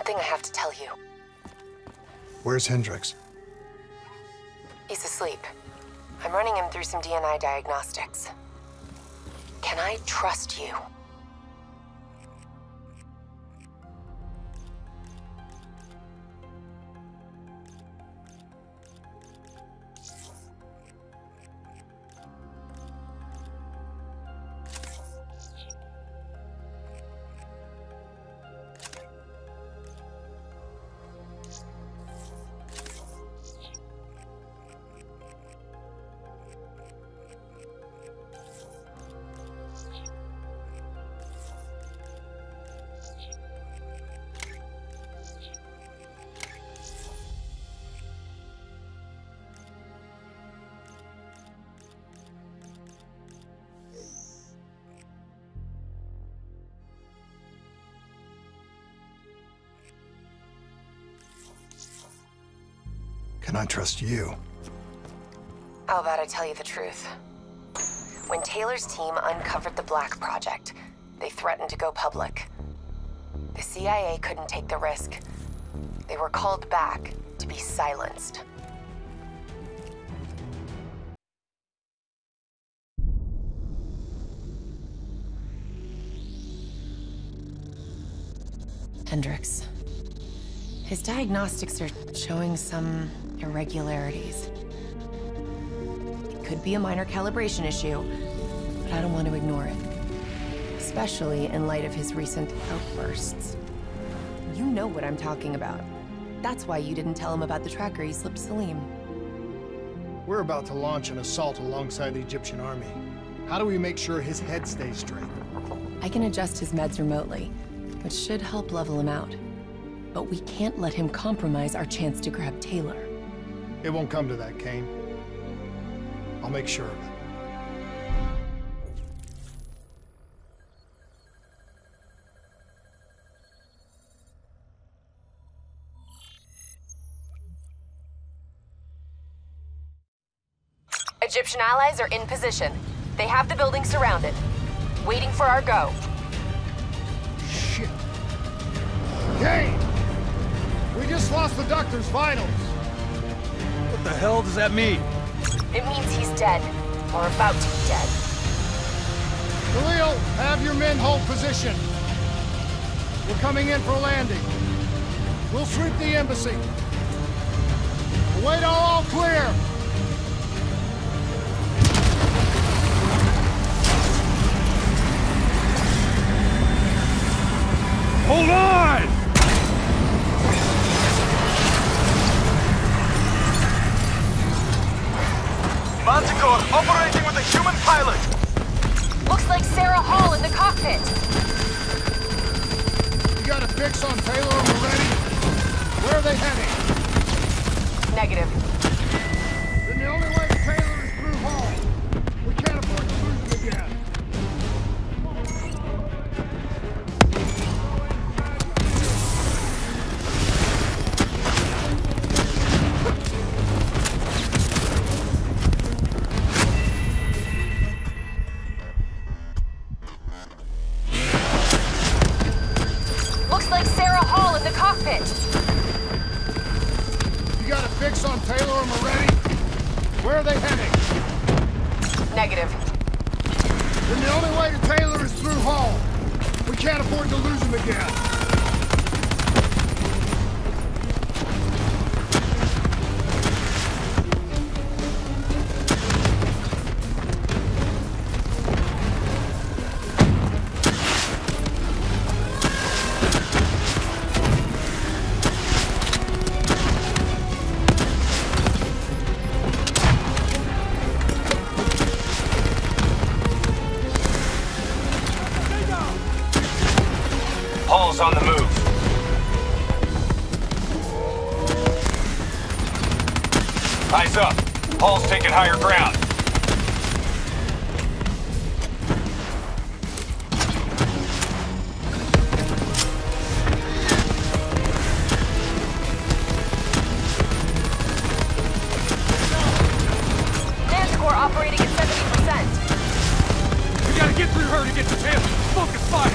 something I have to tell you. Where's Hendricks? He's asleep. I'm running him through some DNA diagnostics. Can I trust you? Can I trust you? How about I tell you the truth? When Taylor's team uncovered the Black Project, they threatened to go public. The CIA couldn't take the risk. They were called back to be silenced. Hendricks. His diagnostics are showing some irregularities. It could be a minor calibration issue, but I don't want to ignore it. Especially in light of his recent outbursts. You know what I'm talking about. That's why you didn't tell him about the tracker he slipped Salim. We're about to launch an assault alongside the Egyptian army. How do we make sure his head stays straight? I can adjust his meds remotely, which should help level him out. But we can't let him compromise our chance to grab Taylor. It won't come to that, Kane. I'll make sure of it. Egyptian allies are in position. They have the building surrounded, waiting for our go. Shit. Kane! We just lost the Doctor's vitals. What the hell does that mean? It means he's dead, or about to be dead. Khalil, have your men hold position. We're coming in for landing. We'll sweep the embassy. Wait, all clear. Hold on! Manticore operating with a human pilot! Looks like Sarah Hall in the cockpit! You got a fix on Taylor and we're ready? Where are they heading? Negative. Then the only way to Taylor is through Hall. We can't afford to lose him again. Looks like Sarah Hall in the cockpit! You got a fix on Taylor and we're ready? Where are they heading? Negative. Then the only way to Taylor is through Hall. We can't afford to lose him again. Hall's on the move. Eyes up. Hall's taking higher ground. Manticore operating at 70%. We gotta get through her to get to Taylor. Focus fire!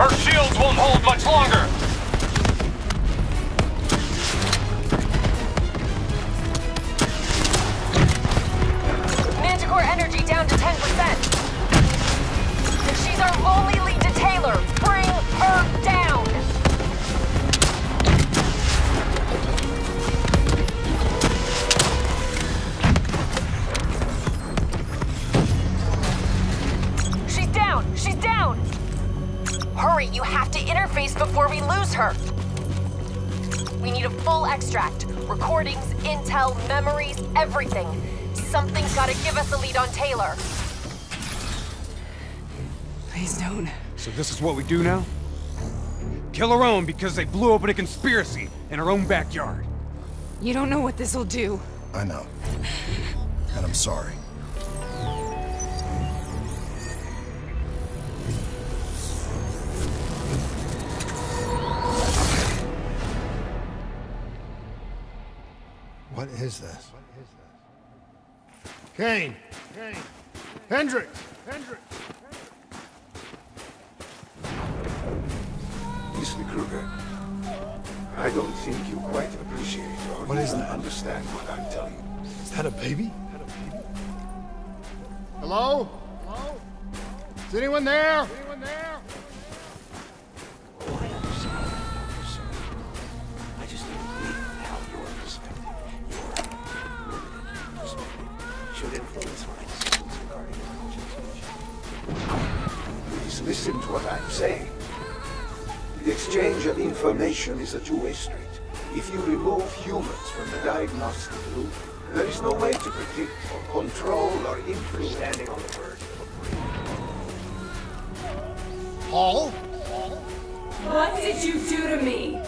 Her shields won't hold much longer! Manticore energy down to 10%. And she's our only lead detailer. Bring her down! She's down! She's down! Hurry, you have to interface before we lose her. We need a full extract. Recordings, intel, memories, everything. Something's gotta give us a lead on Taylor. Please don't. So this is what we do now? Kill our own because they blew open a conspiracy in our own backyard. You don't know what this'll do. I know. And I'm sorry. What is this? Kane! Hendricks! Mr. Kruger, I don't think you quite appreciate or What is even that? understand what I'm telling you. Is that a baby? Hello? Is anyone there? I just don't believe how your perspective, your perspective, should influence my decisions regarding the project. Please listen to what I'm saying. The exchange of information is a two-way street. If you remove humans from the diagnostic loop, there is no way to predict or control or influence. Standing on the verge of a break. Paul? What did you do to me?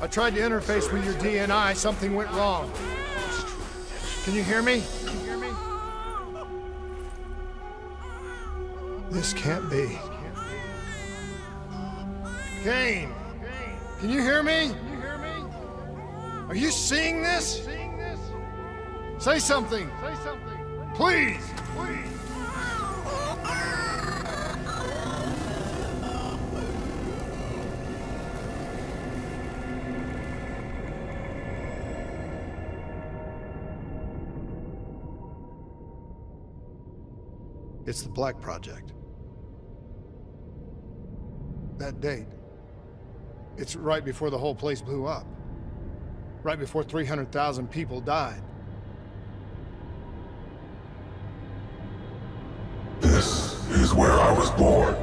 I tried to interface with your DNI. Something went wrong. Can you hear me? This can't be. Kane! Can you hear me? Are you seeing this? Say something! Please! It's the Black Project. That date. It's right before the whole place blew up. Right before 300,000 people died. This is where I was born.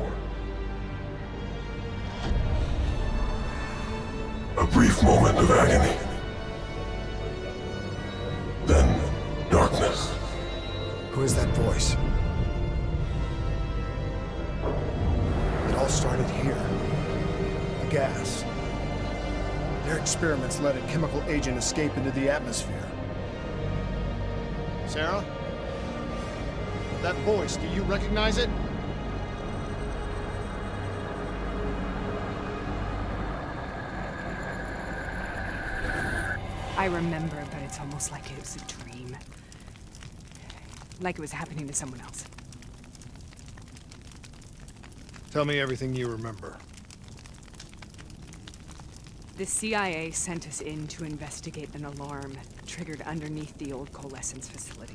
A brief moment of agony. Then, darkness. Who is that voice? It all started here. The gas. Their experiments let a chemical agent escape into the atmosphere. Sarah? That voice, do you recognize it? I remember, but it's almost like it was a dream. Like it was happening to someone else. Tell me everything you remember. The CIA sent us in to investigate an alarm triggered underneath the old coalescence facility.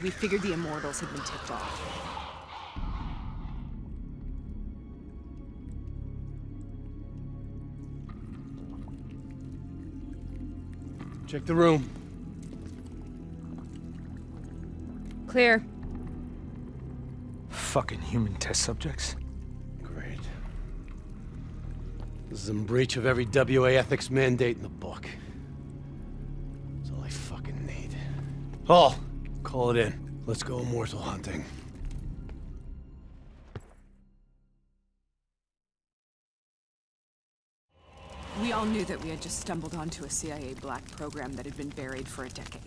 We figured the Immortals had been tipped off. Check the room. Clear. Fucking human test subjects. Great. This is in breach of every WA ethics mandate in the book. That's all I fucking need. Paul, call it in. Let's go immortal hunting. We all knew that we had just stumbled onto a CIA black program that had been buried for a decade.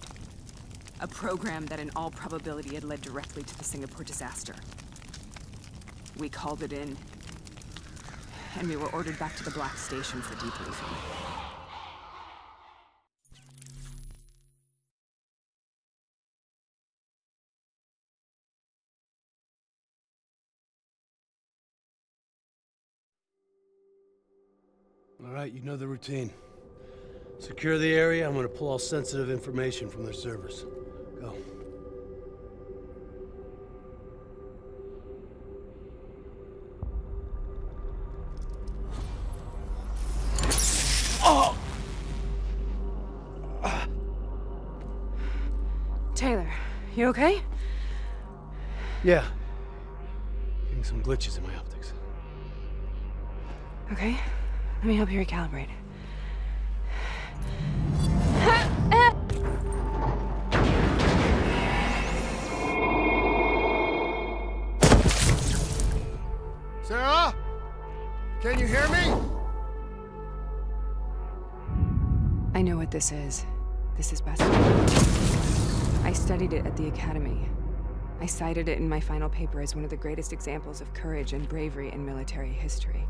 A program that in all probability had led directly to the Singapore disaster. We called it in, and we were ordered back to the Black Station for debriefing. right, you know the routine. Secure the area. I'm gonna pull all sensitive information from their servers. Go. Oh! Taylor, you okay? Yeah. Getting some glitches in my optics. Okay, let me help you recalibrate. Sarah? Can you hear me? I know what this is. This is best. I studied it at the Academy. I cited it in my final paper as one of the greatest examples of courage and bravery in military history.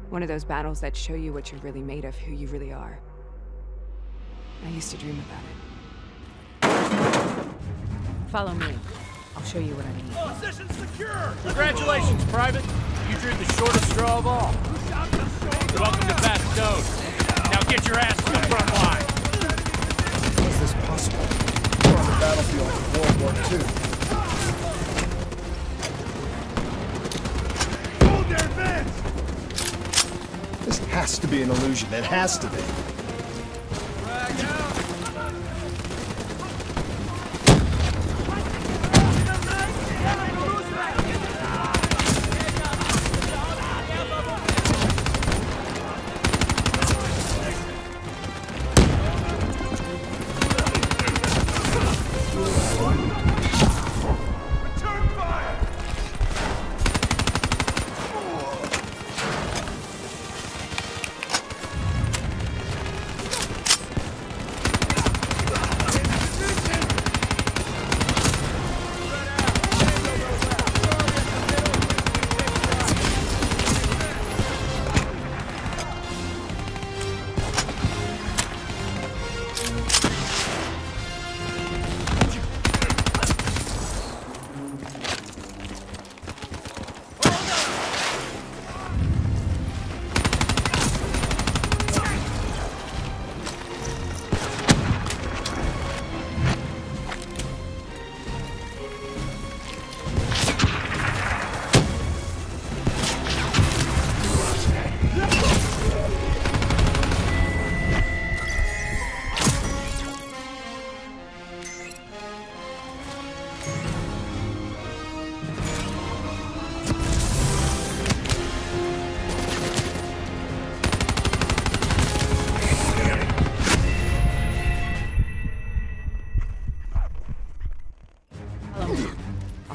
One of those battles that show you what you're really made of, who you really are. I used to dream about it. Follow me. I'll show you what I mean. Position secure! Congratulations, Private. You drew the shortest straw of all. Welcome to Bastogne. Now get your ass to the front line. How is this possible? We're on the battlefield of World War II. Hold their advance! This has to be an illusion. It has to be.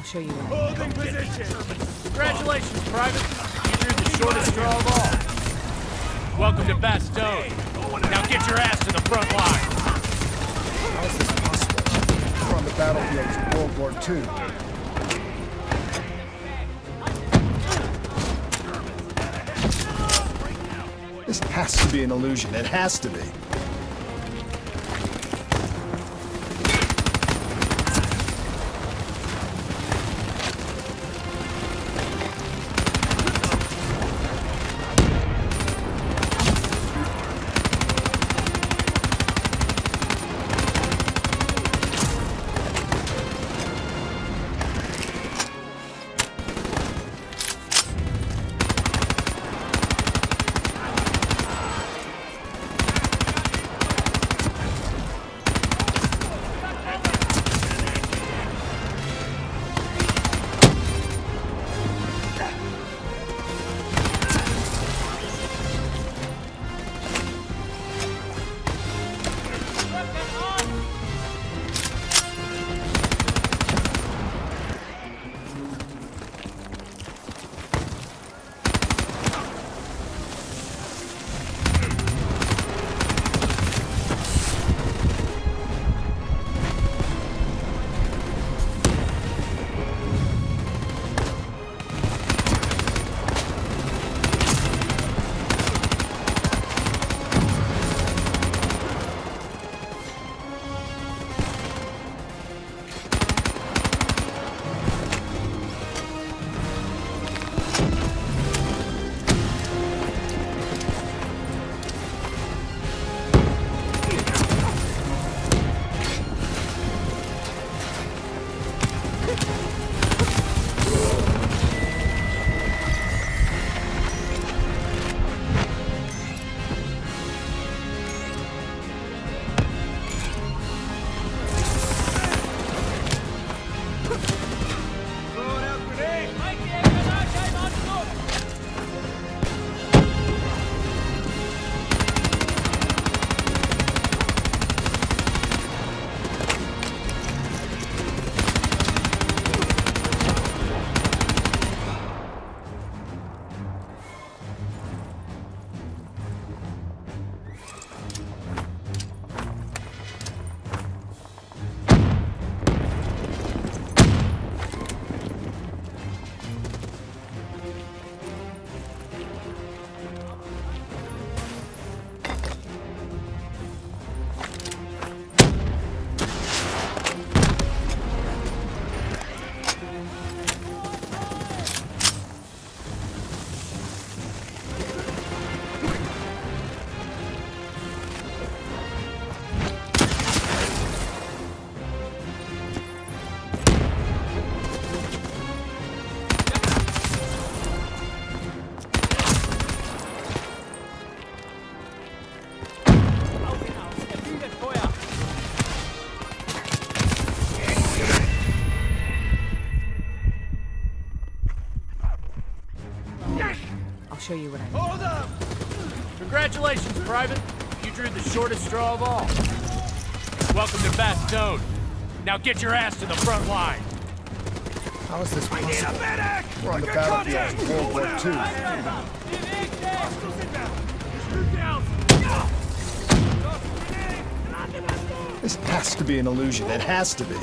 Show you what. Holding position. Congratulations, Private. You drew the shortest straw of all. Welcome to Bastogne. Now get your ass to the front line. How is this possible? We're on the battlefield of World War II. This has to be an illusion. It has to be. I'll show you what I mean. Hold up! Congratulations, Private. You drew the shortest straw of all. Welcome to Bastogne. Now get your ass to the front line. How is this possible? Need a medic! We're on the battlefield of World War II. This has to be an illusion. It has to be.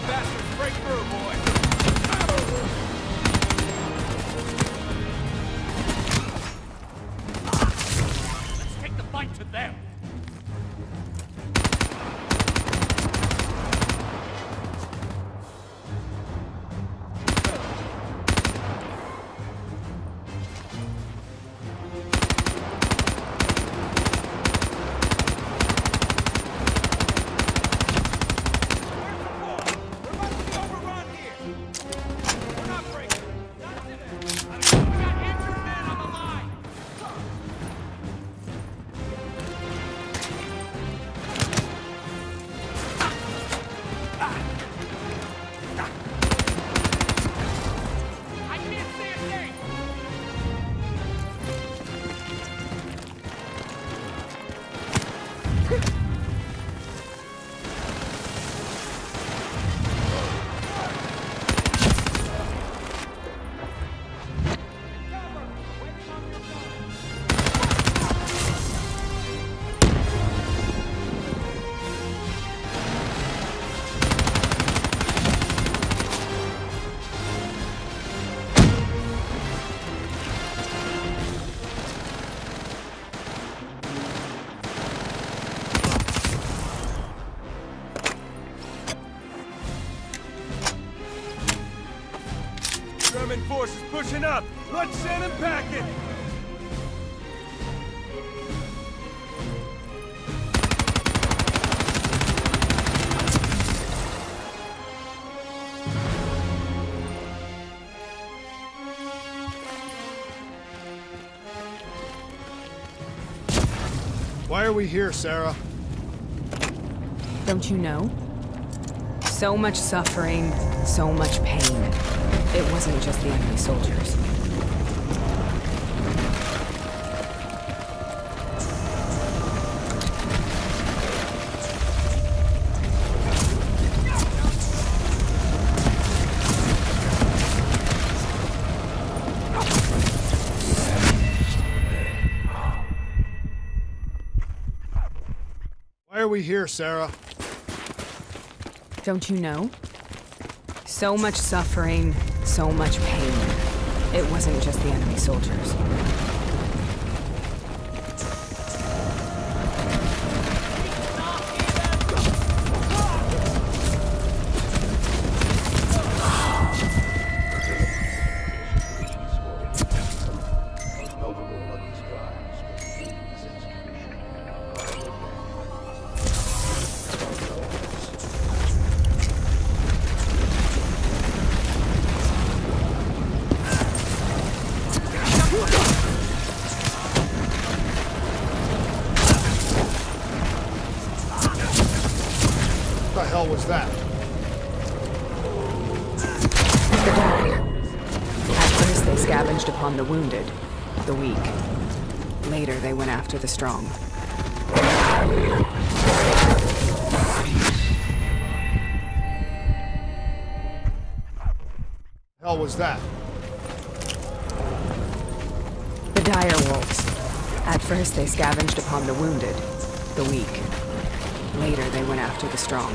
bastards break through, boy. Let's take the fight to them. German forces pushing up. Let's send him packing. Why are we here, Sarah? Don't you know? So much suffering, so much pain. It wasn't just the enemy soldiers. Why are we here, Sarah? Don't you know? So much suffering, so much pain. It wasn't just the enemy soldiers. What the hell was that? The dying. At first they scavenged upon the wounded, the weak. Later they went after the strong. Hell was that? The dire wolves. At first they scavenged upon the wounded, the weak. Later they went after the strong.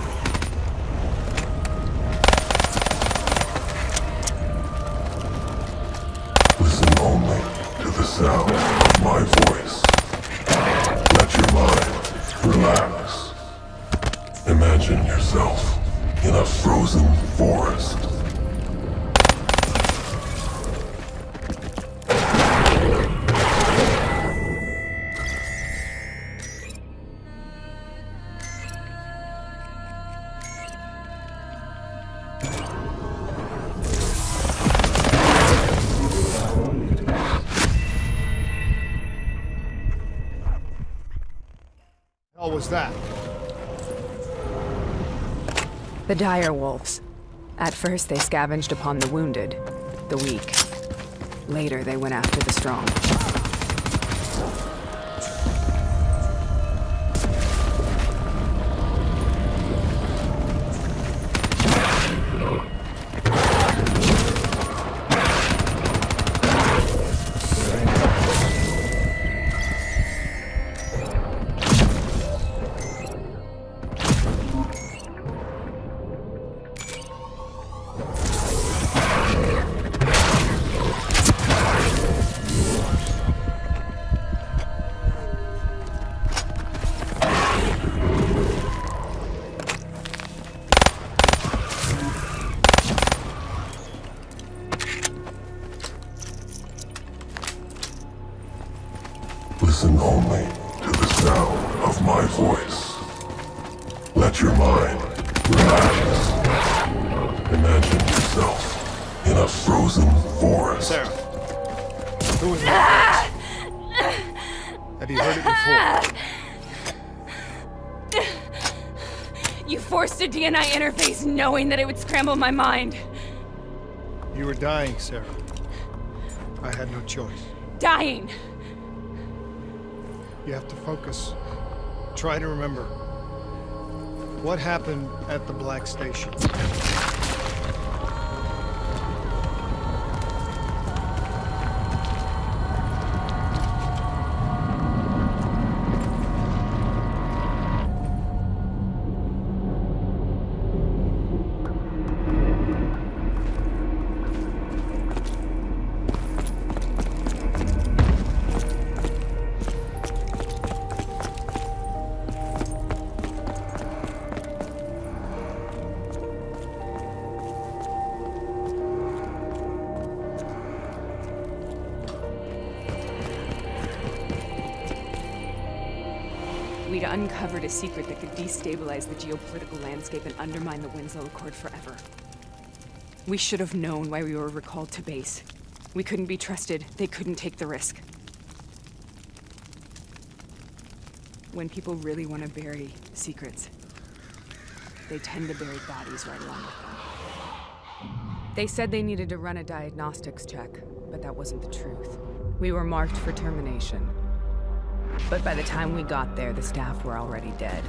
Listen only to the sound of my voice. Let your mind relax. Imagine yourself in a frozen forest. Hell was that? The dire wolves. At first they scavenged upon the wounded, the weak. Later they went after the strong. Listen only to the sound of my voice. Let your mind relax. Imagine yourself in a frozen forest. Sarah, who was that? Have you heard it before? You forced a DNA interface knowing that it would scramble my mind. You were dying, Sarah. I had no choice. Dying! You have to focus. Try to remember. What happened at the Black Station? We'd uncovered a secret that could destabilize the geopolitical landscape and undermine the Winslow Accord forever. We should have known why we were recalled to base. We couldn't be trusted. They couldn't take the risk. When people really want to bury secrets, they tend to bury bodies right along with them. They said they needed to run a diagnostics check, but that wasn't the truth. We were marked for termination. But by the time we got there, the staff were already dead.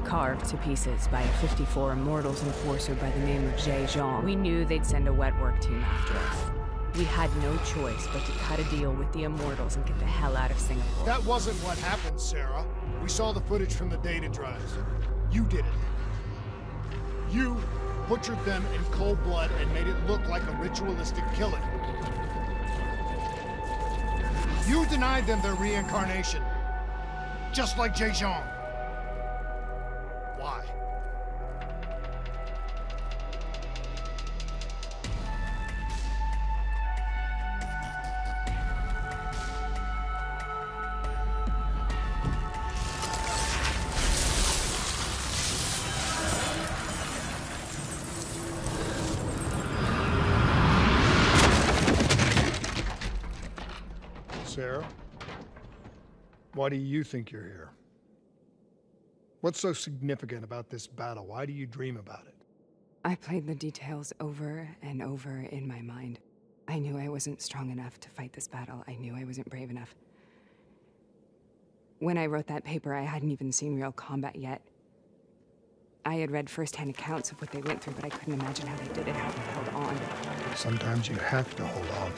Carved to pieces by a 54 Immortals enforcer by the name of Jay Zhang. We knew they'd send a wet work team after us. We had no choice but to cut a deal with the Immortals and get the hell out of Singapore. That wasn't what happened, Sarah. We saw the footage from the data drives. You did it. You butchered them in cold blood and made it look like a ritualistic killing. You denied them their reincarnation. Just like Jay Zhang. Why? Sarah? Why do you think you're here? What's so significant about this battle? Why do you dream about it? I played the details over and over in my mind. I knew I wasn't strong enough to fight this battle. I knew I wasn't brave enough. When I wrote that paper, I hadn't even seen real combat yet. I had read first-hand accounts of what they went through, but I couldn't imagine how they did it, how they held on. Sometimes you have to hold on.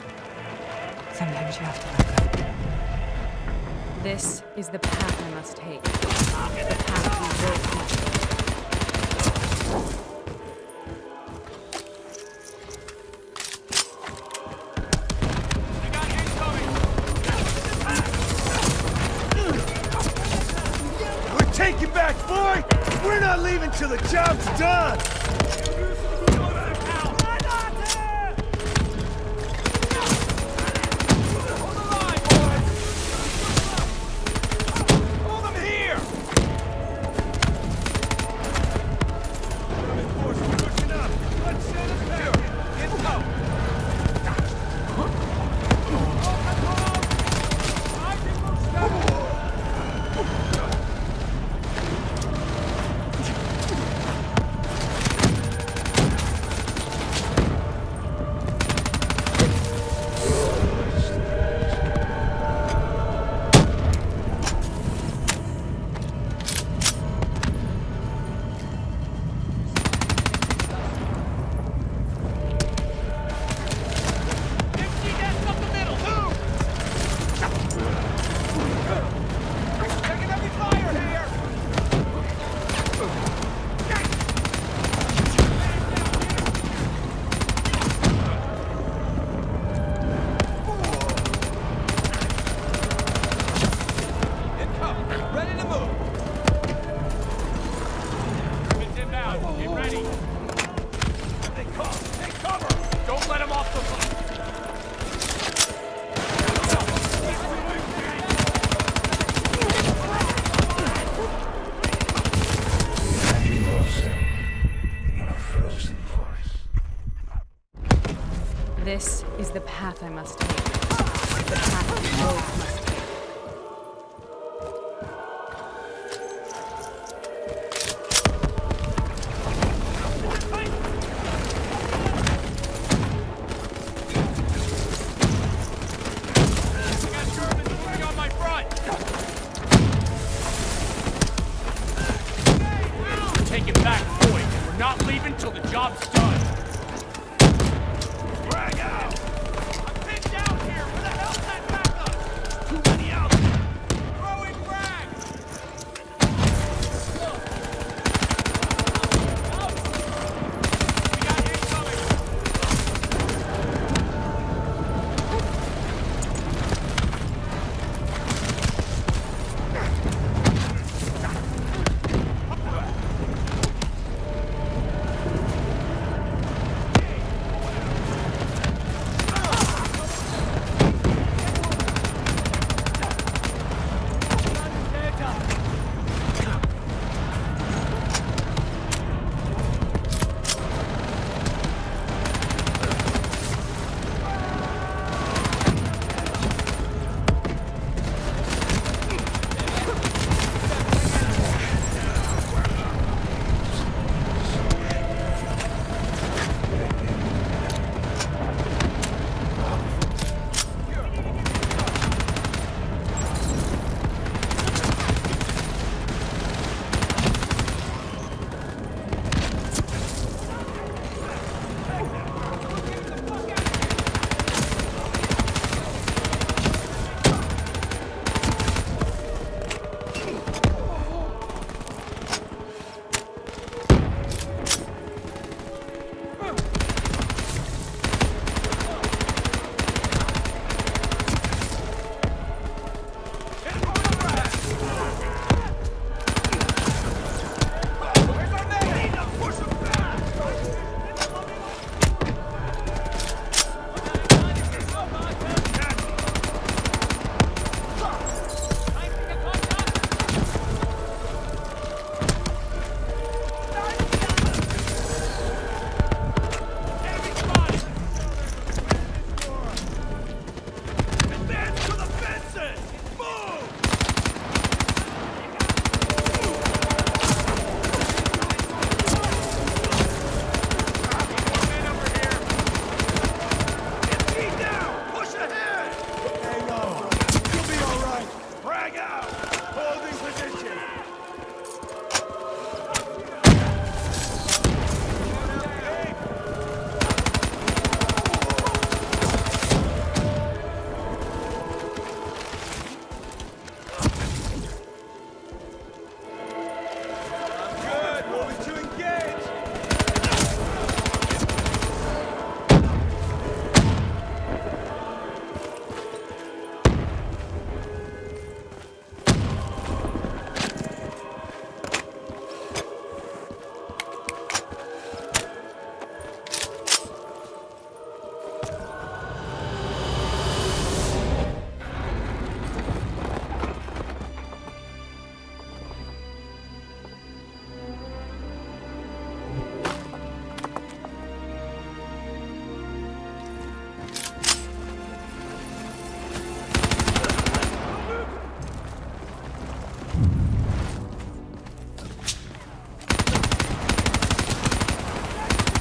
Sometimes you have to let go. This is the path I must take. The path we will take. We're taking back, boy! We're not leaving till the job's done! This is the path I must take. The path we both must take.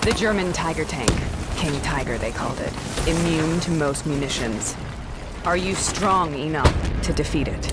The German Tiger tank. King Tiger, they called it. Immune to most munitions. Are you strong enough to defeat it?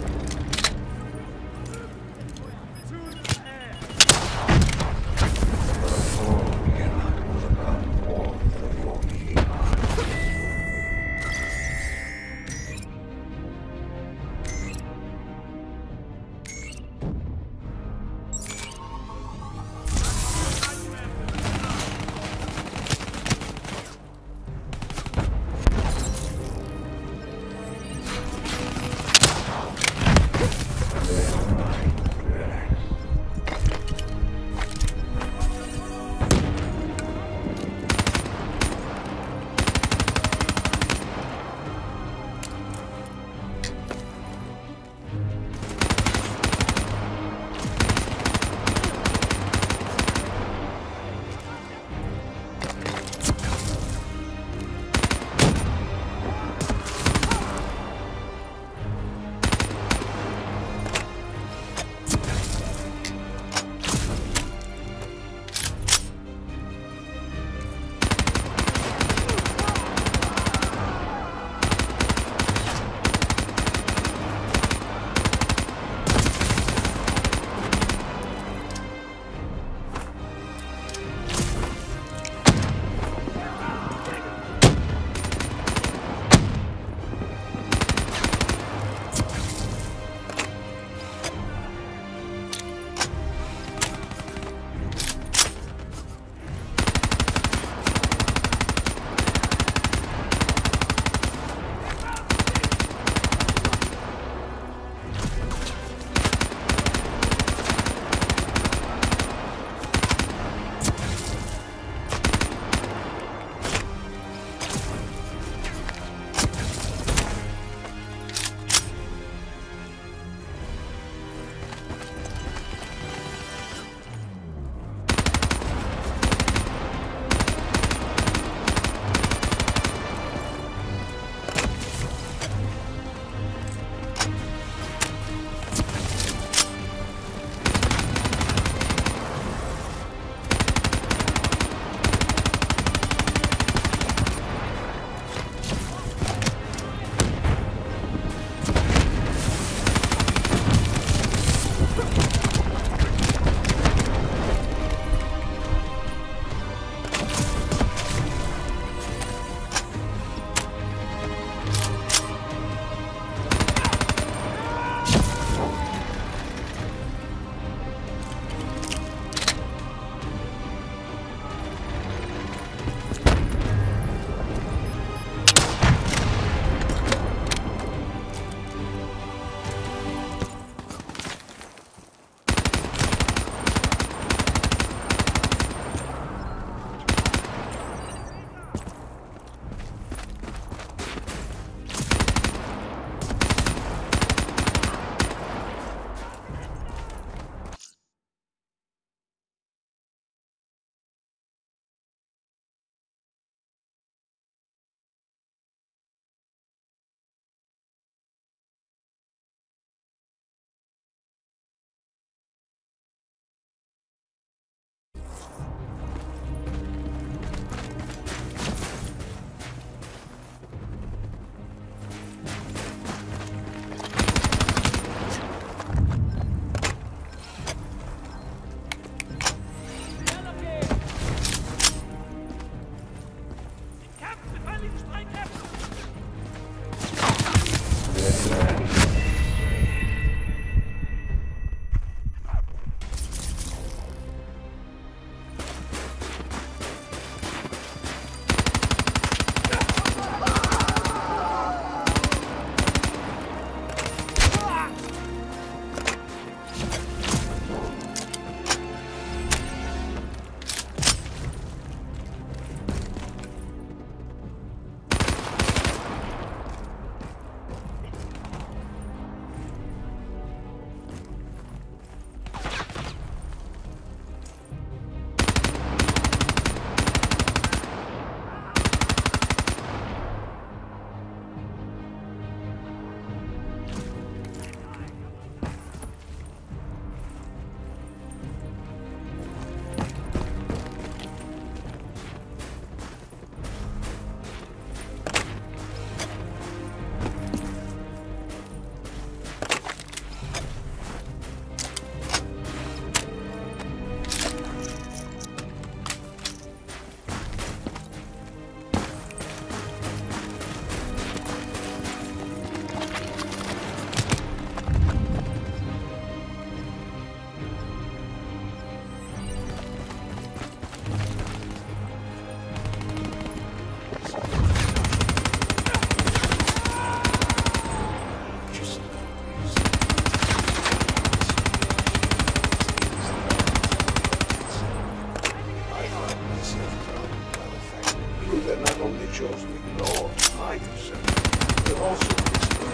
they chose to ignore and hide themselves, they'll also destroy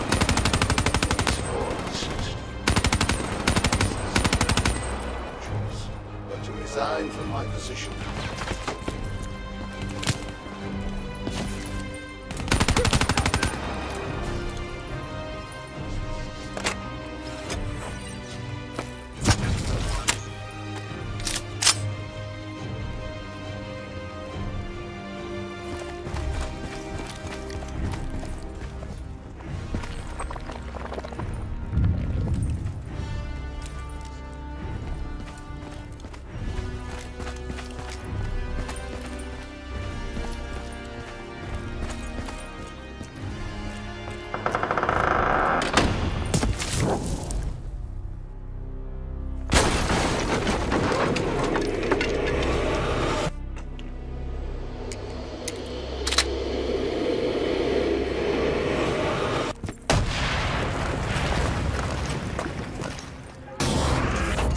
this whole system. Choose but to resign from my position.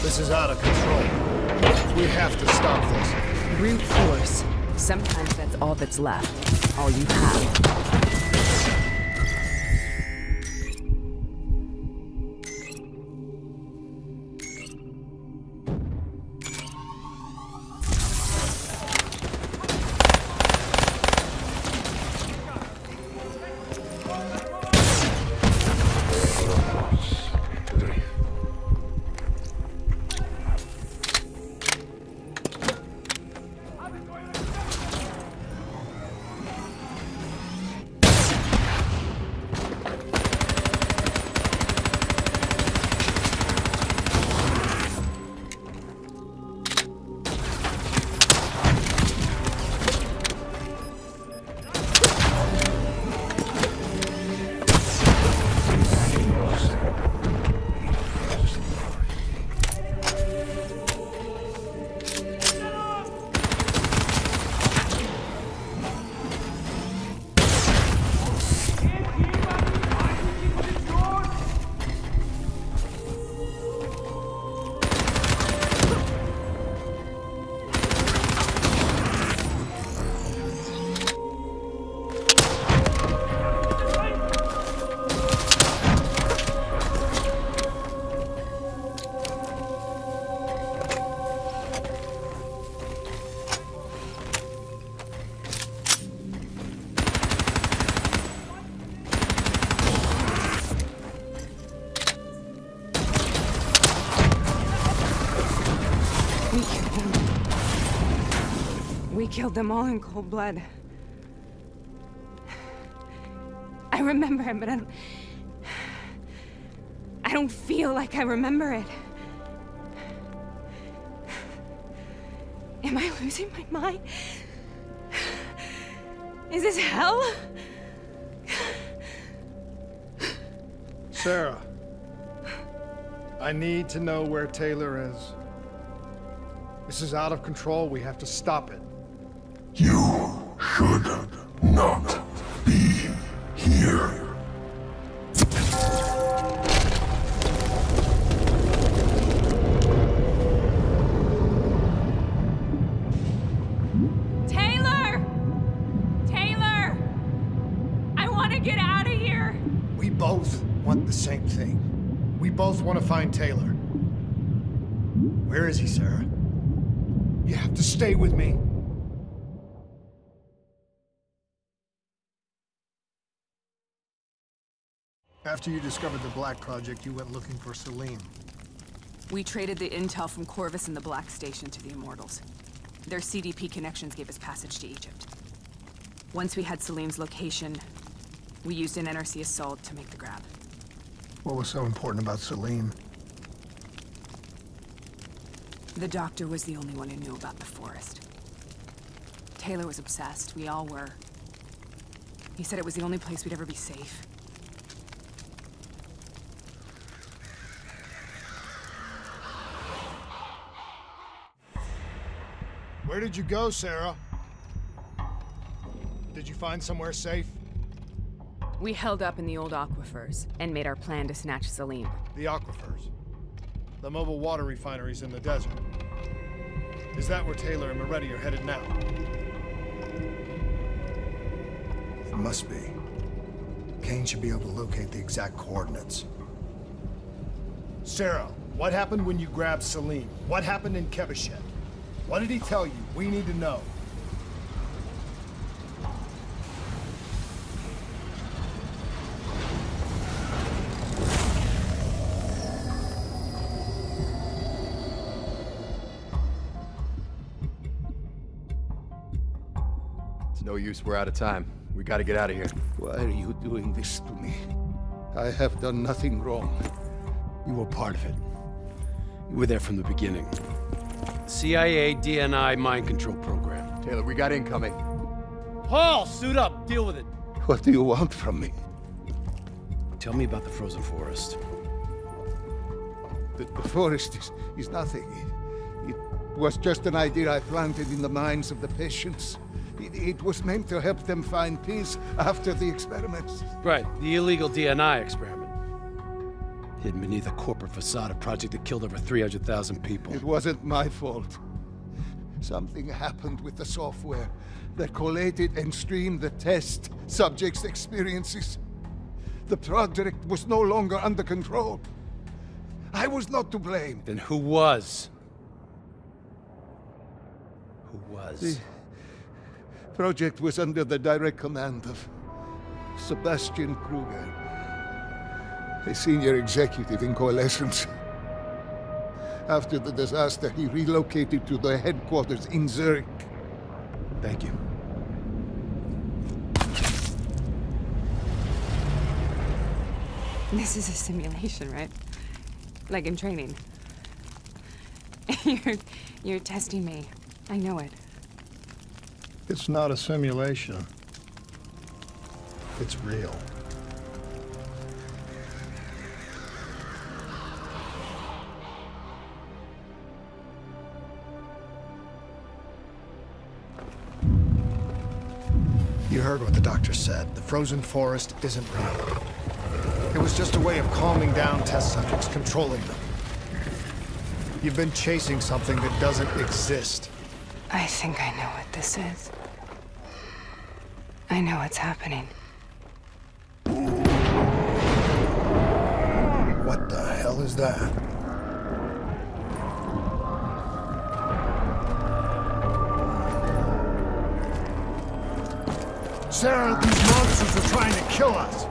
This is out of control. We have to stop this. Brute force. Sometimes that's all that's left. All you have. We killed them all in cold blood. I remember it, but I don't feel like I remember it. Am I losing my mind? Is this hell? Sarah, I need to know where Taylor is. This is out of control. We have to stop it. You should not be here. Taylor! Taylor! I want to get out of here! We both want the same thing. We both want to find Taylor. Where is he, Sarah? You have to stay with me. After you discovered the Black Project, you went looking for Salim. We traded the intel from Corvus and the Black Station to the Immortals. Their CDP connections gave us passage to Egypt. Once we had Salim's location, we used an NRC assault to make the grab. What was so important about Salim? The doctor was the only one who knew about the forest. Taylor was obsessed. We all were. He said it was the only place we'd ever be safe. Where did you go, Sarah? Did you find somewhere safe? We held up in the old aquifers and made our plan to snatch Salim. The aquifers? The mobile water refineries in the desert. Is that where Taylor and Moretti are headed now? Must be. Kane should be able to locate the exact coordinates. Sarah, what happened when you grabbed Salim? What happened in Kebashet? What did he tell you? We need to know. It's no use, we're out of time. We gotta get out of here. Why are you doing this to me? I have done nothing wrong. You were part of it. You were there from the beginning. CIA DNI mind control program. Taylor, we got incoming. Paul, suit up. Deal with it. What do you want from me? Tell me about the frozen forest. The forest is nothing. It was just an idea I planted in the minds of the patients. It was meant to help them find peace after the experiments. Right, the illegal DNI experiment. Hidden beneath a corporate facade, a project that killed over 300,000 people. It wasn't my fault. Something happened with the software that collated and streamed the test subjects' experiences. The project was no longer under control. I was not to blame. Then who was? Who was? The project was under the direct command of Sebastian Kruger, a senior executive in Coalescence. After the disaster, he relocated to the headquarters in Zurich. Thank you. This is a simulation, right? Like in training. You're testing me. I know it. It's not a simulation. It's real. You heard what the doctor said. The frozen forest isn't real. It was just a way of calming down test subjects, controlling them. You've been chasing something that doesn't exist. I think I know what this is. I know what's happening. What the hell is that? Sarah, these monsters are trying to kill us!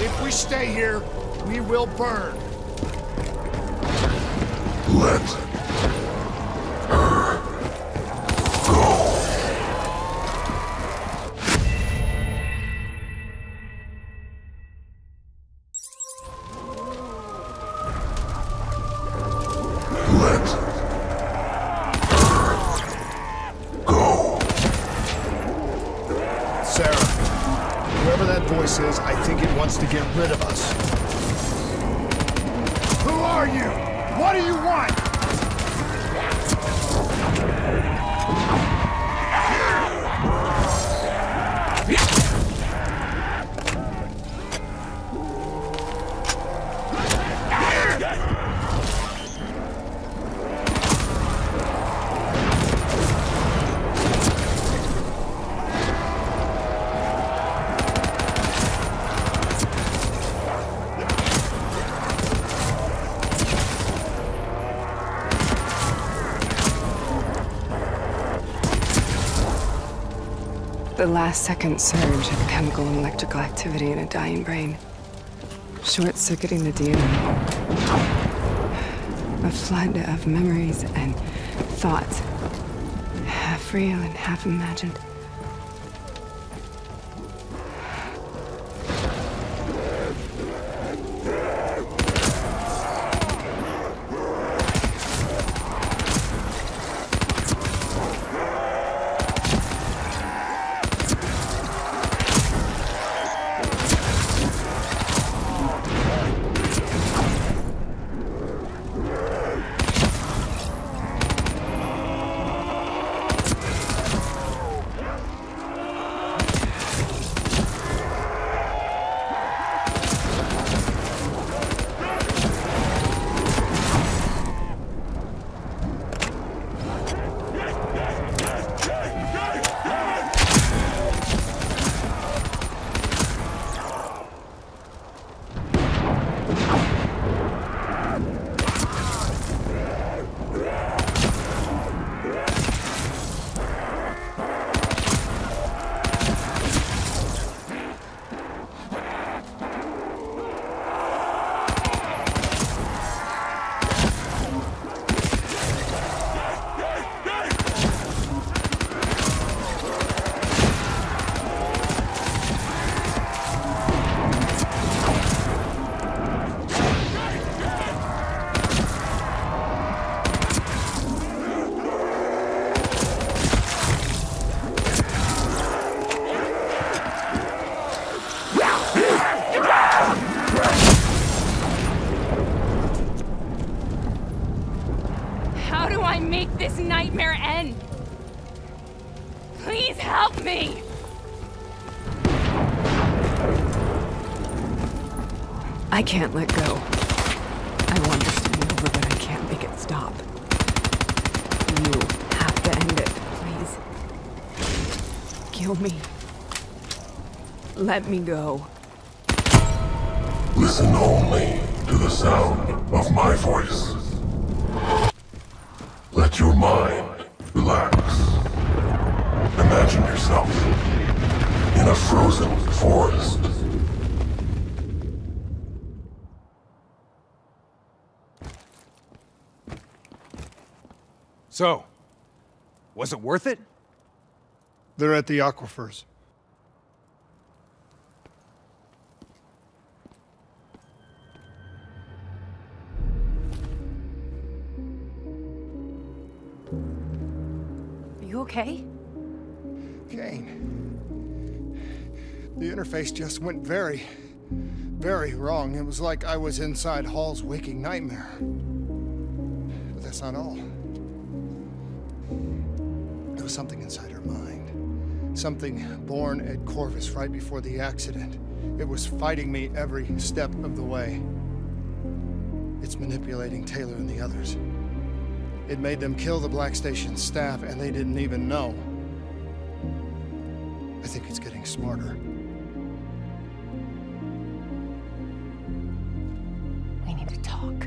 If we stay here, we will burn. Let her go. Let her go. Sarah, whoever that voice is, I think it wants to get rid of us. Who are you? What do you want? The last-second surge of chemical and electrical activity in a dying brain. Short-circuiting the DNA. A flood of memories and thoughts. Half real and half imagined. Make this nightmare end! Please help me! I can't let go. I want this to be over, but I can't make it stop. You have to end it, please. Kill me. Let me go. Listen only to the sound of my voice. Let your mind relax. Imagine yourself in a frozen forest. So, was it worth it? They're at the aquifers. You okay? Kane. The interface just went very wrong. It was like I was inside Hall's waking nightmare. But that's not all. There was something inside her mind. Something born at Corvus right before the accident. It was fighting me every step of the way. It's manipulating Taylor and the others. It made them kill the Black Station staff, and they didn't even know. I think it's getting smarter. We need to talk.